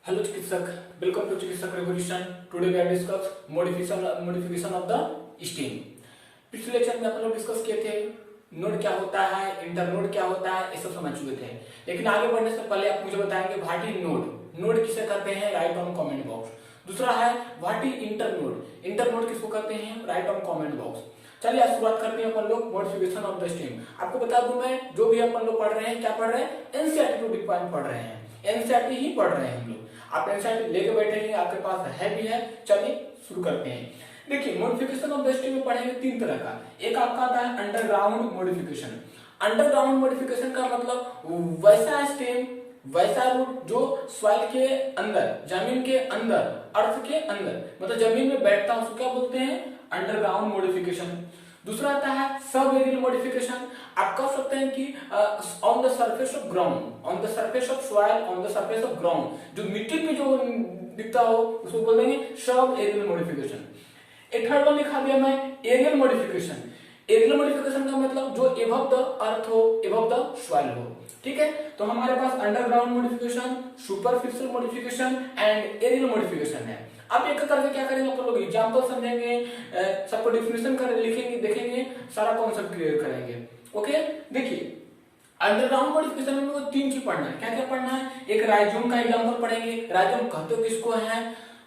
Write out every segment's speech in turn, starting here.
Hello चिकित्सक, welcome to Chikitsak revolution. Today we are discuss modification of the stem. पिछले lecture में अपन लोग डिस्कस किए थे नोड क्या होता है, इंटरनोड क्या होता है, ये सब समझ चुके थे। लेकिन आगे बढ़ने से पहले आप मुझे बताएंगे व्हाट इज नोड। नोड किसे कहते हैं, राइट ऑन कमेंट बॉक्स। दूसरा है व्हाट इज इंटरनोड। इंटरनोड किसको कहते हैं, राइट ऑन कमेंट बॉक्स। चलिए आज शुरुआत करते हैं अपन लोग मॉडिफिकेशन ऑफ द स्टेम। आपको बता दूं मैं, जो भी अपन लोग पढ़ रहे हैं, क्या पढ़ रहे हैं, एनसीईआरटी टॉपिक पॉइंट पढ़ रहे हैं। एनसीईआरटी ही पढ़ रहे हैं हम लोग। आप एनसीईआरटी लेके बैठे हैं, आपके पास है भी है। चलिए शुरू करते हैं। देखिए मॉडिफिकेशन ऑफ द स्टेम में पढ़ेंगे तीन तरह का। एक आपका आता है अंडरग्राउंड मॉडिफिकेशन। अंडरग्राउंड मॉडिफिकेशन का मतलब वैसा स्टेम, वैसा रूट जो सॉइल के अंदर, जमीन के अंदर, अर्थ के अंदर, मतलब जमीन में बैठता है, उसको क्या बोलते हैं, अंडरग्राउंड मॉडिफिकेशन। दूसरा आता है सब एरियल मॉडिफिकेशन। आप कह सकते हैं कि on the surface of ground, on the surface of soil, on the surface of ground, जो मिट्टी पे जो दिखता हो उसको बोल देंगे सब एरियल मॉडिफिकेशन। एक थर्ड वन लिखा दिया मैं, एरियल मॉडिफिकेशन। एरियल मॉडिफिकेशन का मतलब जो एबव द अर्थ हो, एबव द सॉइल हो। ठीक है, तो हमारे पास underground modification, superficial modification and aerial modification है। अब एक करके क्या करेंगे अपन लोग, एग्जांपल समझेंगे, सबको डेफिनेशन कर लिखेंगे, देखेंगे, सारा कॉन्सेप्ट क्लियर करेंगे। ओके, देखिए अंडरग्राउंड मॉडिफिकेशन में हमको तीन चीज पढ़ना है। क्या क्या पढ़ना है, एक राइजोम का एग्जांपल पढ़ेंगे, राइजोम कहते किसको है।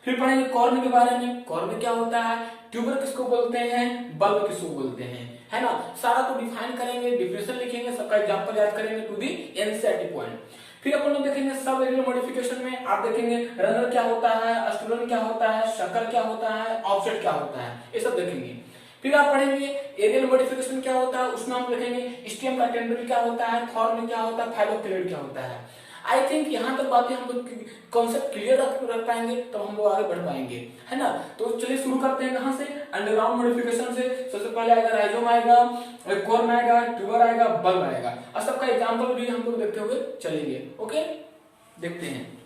फिर पढ़ेंगे कॉर्न के बारे में, कॉर्न क्या होता है, ट्यूबर किसको बोलते हैं, बल्ब किसको बोलते हैं, है ना। सारा को डिफाइन करेंगे, डिफिनेशन लिखेंगे, सबका एग्जांपल याद करेंगे टू दी एनसीईआरटी पॉइंट। फिर अपन लोग देखेंगे सब एरियल मॉडिफिकेशन में आप देखेंगे रनर क्या होता है, स्टूडेंट क्या होता है, शक्कर क्या होता है, ऑफसेट क्या होता है, ये सब देखेंगे। फिर आप पढ़ेंगे एरियल मॉडिफिकेशन क्या होता है, उसमें हम लिखेंगे स्टेम का टेंडरिल क्या होता है, थॉर्न क्या होता है, फाइलोक्लेड क्या होता है। आई थिंक यहाँ तक बातें हम लोग कॉन्सेप्ट क्लियर रख पाएंगे तो हम लोग आगे बढ़ पाएंगे, है ना। तो चलिए शुरू करते हैं कहाँ से, अंडरग्राउंड मॉडिफिकेशन से। सबसे पहले आएगा राइजोम आएगा, कॉर्न आएगा, ट्यूबर आएगा, बल्ब आएगा, और सबका एग्जाम्पल भी हम लोग देखते हुए चलेंगे। ओके, देखते हैं।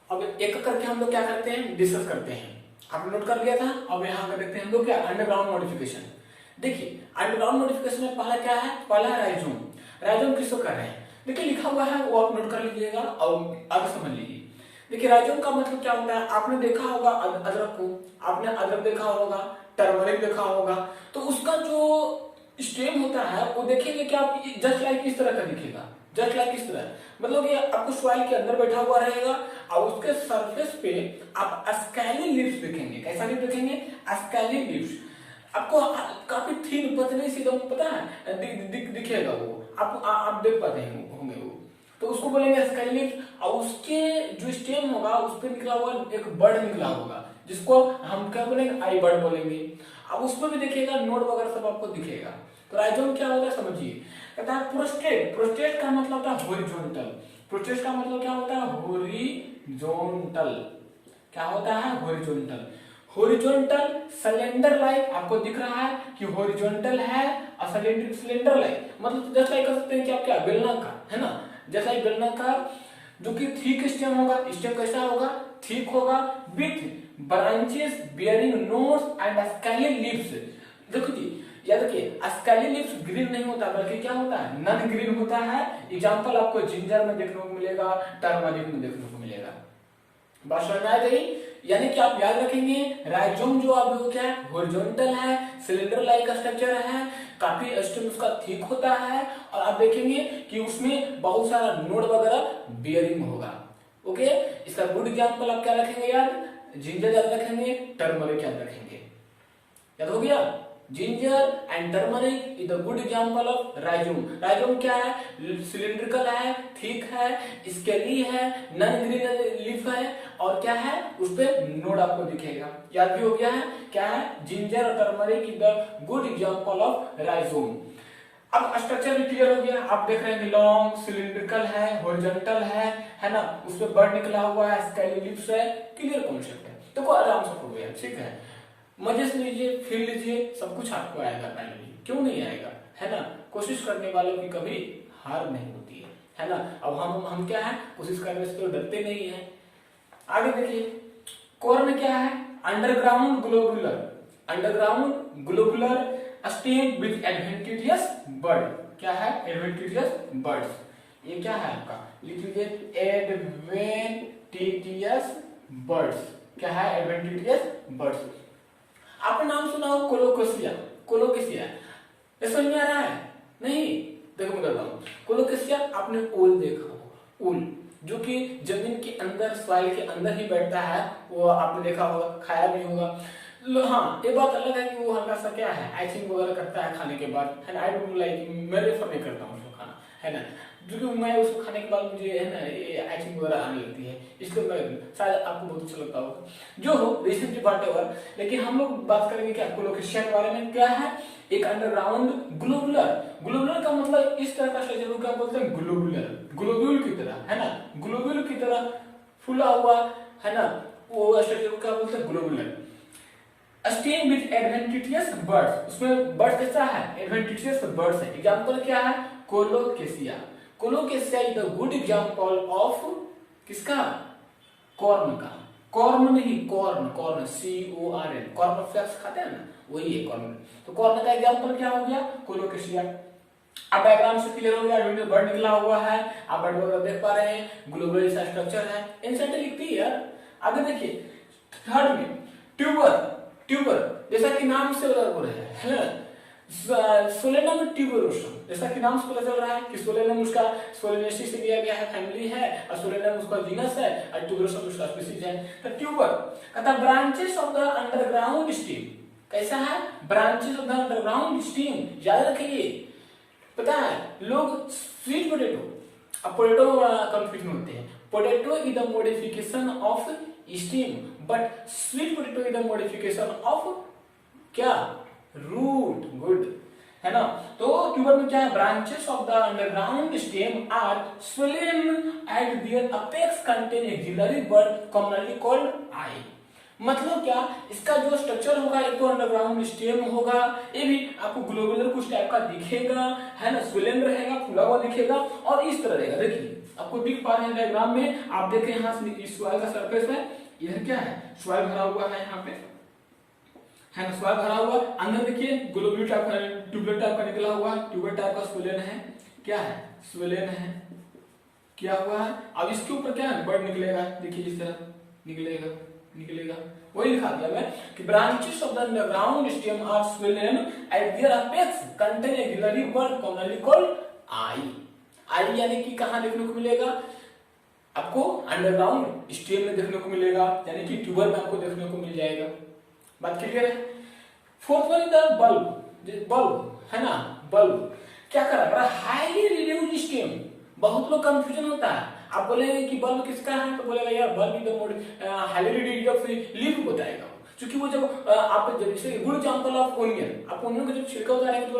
अब एक करके हम लोग क्या करते हैं, डिस्कस करते हैं। आपने नोट कर लिया था। अब यहाँ देखते हैं हम लोग क्या, अंडरग्राउंड मॉडिफिकेशन। देखिए अंडरग्राउंड मॉडिफिकेशन में पहला क्या है, पहला है राइजोम। राइजोम किसको कर रहे हैं, देखिए लिखा हुआ है, वो आप नोट कर लीजिएगा और आगे समझ लीजिए। देखिए राइजोम का मतलब क्या होता है, आपने देखा होगा अदरक को, आपने अदरक देखा होगा, टर्मरिक देखा होगा, तो उसका जो स्टेम होता है वो देखेंगे क्या, जस्ट लाइक इस तरह का दिखेगा, जस्ट लाइक इस तरह। मतलब ये आपको सॉइल के अंदर बैठा हुआ रहेगा और उसके सरफेस पे आप स्कैली लीव्स देखेंगे। कैसा लीफ देखेंगे, स्कैली लीव्स। आपको काफी थिन पतली सी, पता है दिखेगा वो, आप देख पाते हैं होंगे वो, तो उसको बोलेंगे स्कैली लीफ। और उसके जो स्टेम होगा उस पर निकला हुआ एक बर्ड निकला होगा, जिसको हम क्या बोलेंगे, आई बर्ड बोलेंगे। अब उसमें भी दिखेगा, नोड वगैरह सब आपको दिखेगा। तो राइजोम क्या होता है समझिए, कहता है प्रोस्टेट। प्रोस्टेट का मतलब होता है हॉरिजॉन्टल। प्रोस्टेट का मतलब क्या होता है, हॉरिजॉन्टल। क्या होता है, हॉरिजॉन्टल। हॉरिजॉन्टल सिलेंडर लाइक, आपको दिख रहा है कि हॉरिजॉन्टल है और सिलेंडर लाइक, मतलब जैसा कह सकते हैं कि आप क्या, बेलनाकार, है ना, जैसा ही बेलनाकार, जो कि थिक स्टेम होगा। स्टेम कैसा होगा, थिक होगा, with branches bearing nodes and scaly leaves. देखो जी, याद रखिए स्केली लीव्स ग्रीन नहीं होता, बल्कि क्या होता है, नॉन ग्रीन होता है। एग्जांपल आपको जिंजर में देखने को मिलेगा, टर्मरिक में देखने को मिलेगा। बात समझ में आ गई। यानी कि आप याद रखेंगे राइजोम जो आप क्या है, हॉरिजॉन्टल है, सिलेंडर लाइक स्ट्रक्चर है, काफी स्टेम उसका थिक होता है, और आप देखेंगे कि उसमें बहुत सारा नोड वगैरह बियरिंग होगा। ओके, इसका गुड एग्जांपल आप क्या रखेंगे याद, जिंजर याद रखेंगे, टर्मरिक याद रखेंगे। याद हो गया, ginger and turmeric is the good example of rhizome. Rhizome क्या है, सिलिंड्रिकल है, थिक है, स्केली है, नॉन ग्रीन लीफ है, और क्या है, उस पे नोड आपको दिखेगा। याद भी हो गया है, क्या है, जिंजर और turmeric is the good example of rhizome. अब स्ट्रक्चर भी क्लियर हो गया, आप देख रहे हैं लॉन्ग, सिलिंड्रिकल है, हॉरिजॉन्टल है ना, उस पे बर्ड निकला हुआ है, स्केली लीव्स है, क्लियर कॉन्सेप्ट है। देखो आराम से पढ़ो यार, ठीक है, मजे से लीजिए, फील लीजिए, सब कुछ आपको आएगा फाइनली, क्यों नहीं आएगा, है ना। कोशिश करने वालों की कभी हार नहीं होती है ना। अब हम क्या है, कोशिश करने से तो डरते नहीं है। आगे देखिए, कॉर्न क्या है, underground globular, underground globular stem with adventitious bird. क्या है, एडवेंटिशियस बर्ड्स। ये क्या है आपका, लिख लीजिए एडवेंटिटियस बर्ड्स। क्या है, एडवेंटिटियस बर्ड्स। आपने नाम सुना हो कोलोकेशिया, कोलोकेशिया, ये समझ में आ रहा है? नहीं, देखो मैं करता हूँ। कोलोकेशिया आपने ओल देखा होगा, ओल जो कि जमीन के अंदर, सॉइल के अंदर ही बैठता है, वो आपने देखा होगा, खाया भी होगा। हाँ, एक बात अलग है कि वो हल्का सा क्या है, आइसिंग वगैरह करता है खाने के बाद, है ना। आई डोंट लाइक, मैं रेफर नहीं करता हूँ उसको खाना, है ना, क्योंकि मैं उसको खाने के बाद मुझे है ना ये आइसिंग वगैरह आने लगती है, इसलिए मैं, शायद आपको बहुत अच्छा लगता होगा, जो हो रिसेंटली बात है। लेकिन हम लोग बात करेंगे क्या, कोलोकेशिया के बारे में। क्या है, एक अंडरग्राउंड ग्लोबुलर। ग्लोबुलर का मतलब इस तरह का स्ट्रक्चर को क्या बोलते हैं, ग्लोबुलर, ग्लोब्यूल की तरह, है ना, ग्लोब्यूल की तरह फूला हुआ, है ना, वो स्ट्रक्चर को क्या बोलते हैं, globular. Stem with adventitious birds, उसमें बर्ड कैसा है, एडवेंटिटियस बर्ड्स है। एग्जांपल क्या है, colocasia. Colocasia is the good example of किसका, कॉर्न का, कॉर्न नहीं, corn, corn CORN, corn flakes खाते हैं ना, वही है कॉर्न। तो कॉर्न का एग्जांपल क्या हो गया, कोलोकेशिया। अब डायग्राम से क्लियर हो गया, बर्ड निकला हुआ है, आप बर्ड वगैरह देख पा रहे हैं, ग्लोबुलर स्ट्रक्चर है, इंसेंट लिखती है यार। आगे देखिए थर्ड में ट्यूबर, ट्यूबर जैसा कि नाम से लग रहा है ना, सोलेनम ट्यूबरोसम, जैसा कि नाम से पता चल रहा है कि सोलेनम उसका सोलेनेसी से दिया गया है, फैमिली है, और सोलेनम उसका जीनस है, और ट्यूबरोसम उसका स्पीशीज है। तो ट्यूबर कहता है branches of the underground stem, कैसा है, branches of the underground stem. याद रखिए, पता है लोग स्वीट पोटैटो, अब पोटैटो कंफ्यूजन होते हैं, potato is the modification of stem, but sweet potato is the modification of क्या, रूट, गुड, है ना। तो ट्यूबर में क्या है, branches of the underground stem are swollen at their apex contain axillary bud commonly called eye। मतलब क्या, इसका जो स्ट्रक्चर होगा, एक तो अंडरग्राउंड स्टेम होगा, ये भी आपको ग्लोबुलर कुछ टाइप का दिखेगा, है ना, swollen रहेगा, फूला हुआ दिखेगा, और इस तरह रहेगा। देखिए आपको दिख पा रहे हैं डायग्राम में, आप देखें यहाँ से सॉइल का सरफेस है, यह क्या है, सॉइल भरा हुआ है यहाँ पे, है ना, सॉइल भरा हुआ, अंदर देखिए ग्लोबुलर टाइप का, ट्यूबुलर टाइप का निकला हुआ, ट्यूबुलर टाइप का swollen है, क्या है, swollen है, क्या हुआ है। अब इसके ऊपर क्या है, बर्ड निकलेगा, देखिए इस तरह निकलेगा, निकलेगा, वही लिखा दिया मैं कि branches of the underground stem are swollen at their apex contain a glary bud commonly called eye। आई यानी कि कहां देखने को मिलेगा, आपको अंडरग्राउंड स्टेम में देखने को मिलेगा, यानी कि ट्यूबर में आपको देखने को मिल जाएगा। बात क्लियर है। Fourth one the bulb, bulb है ना, बल्ब क्या कर रहा है, हाईली रिड्यूस्ड स्टेम। बहुत लोग कंफ्यूजन होता है, आप बोलेंगे कि बल्ब किसका है, तो बोलेगा यार bulb is the mode highly reduced leaf बताएगा, क्योंकि वो जब आप जब जैसे गुड एग्जांपल ऑफ ओनियन, आप ओनियन का जब छिड़का उतारेंगे तो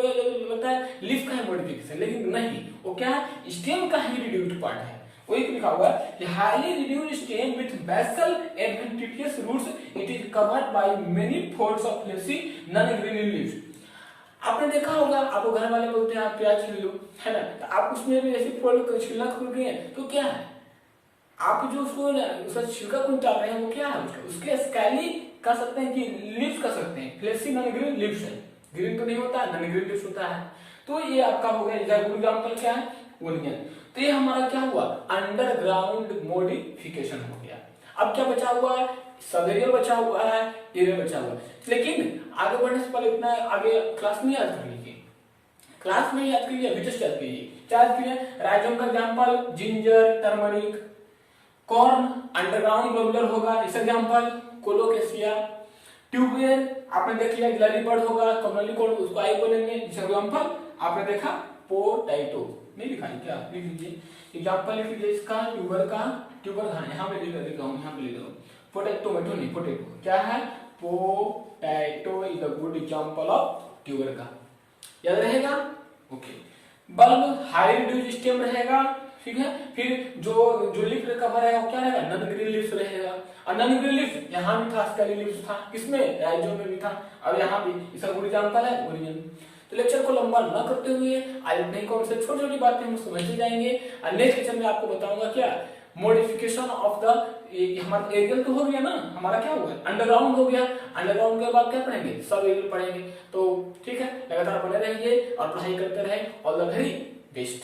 लगता है लीफ का है मॉडिफिकेशन, लेकिन नहीं, वो क्या है, स्टेम का ही रिड्यूस्ड पार्ट है। वही लिखा हुआ है कि highly reduced stem with basal adventitious roots, it is covered by many folds of fleshy non greeny leaves. आपने देखा होगा, आपको घर वाले बोलते हैं आप प्याज छील लो, है ना, तो आप उसमें भी ऐसे फोल्ड छिलना खुल गए तो क्या है, आप जो उसको उसका छिलका को निकाल रहे हैं वो क्या है, उसके स्कैली कह सकते हैं कि लीव्स कह सकते हैं, फ्लेशी नॉन ग्रीन लीव्स है, ग्रीन तो नहीं होता, नॉन ग्रीन लीव्स होता है। तो ये आपका हो गया एग्जांपल क्या है, ओनियन। तो ये हमारा क्या हुआ, अंडरग्राउंड मॉडिफिकेशन हो गया। अब क्या बचा हुआ है, सबएरियल बचा हुआ है, एरियल बचा हुआ है। लेकिन आगे बढ़ने से पहले इतना आगे क्लास में याद कर लीजिए, क्लास में याद कीजिए, अभी जस्ट याद कीजिए, क्या याद कीजिए, राइजोम का example ginger, turmeric, corn underground globular होगा, इस एग्जांपल कोलोकेशिया, ट्यूबवेल आपने देख लिया, ग्लैरी बर्ड होगा, कॉमनली कॉल्ड, उसको आई बोलेंगे, इस एग्जांपल आपने देखा पोटैटो, नहीं लिखा है क्या, लिख लीजिए एग्जांपल, लिख लीजिए इसका ट्यूबर का, ट्यूबर हाँ यहाँ पे लिख देता हूँ, यहाँ पे लिख दो, पोटैटो, टोमेटो नहीं, पोटैटो क्या है, potato is a good example of tuber का, याद रहेगा। Okay, bulb high reduced stem रहेगा, ठीक है। फिर जो लीफ कवर है वो क्या रहेगा, नॉन ग्रीन लीफ रहेगा, और नॉन ग्रीन लीफ यहाँ भी था, स्कैली लीफ था, किसमें, राइजोम में भी था, अब यहाँ भी इसका गुड एग्जांपल है ओरिजिन। तो लेक्चर को लंबा न करते हुए आज नहीं कौन से छोटी छोटी बातें हम समझते जाएंगे, और नेक्स्ट लेक्चर में आपको बताऊंगा क्या, मॉडिफिकेशन ऑफ द, हमारा एरियल तो हो गया ना, हमारा क्या हुआ, अंडरग्राउंड हो गया, अंडरग्राउंड के बाद क्या पढ़ेंगे, सब एरियल पढ़ेंगे। तो ठीक है, लगातार बने रहिए और पढ़ाई करते रहे। All the very best.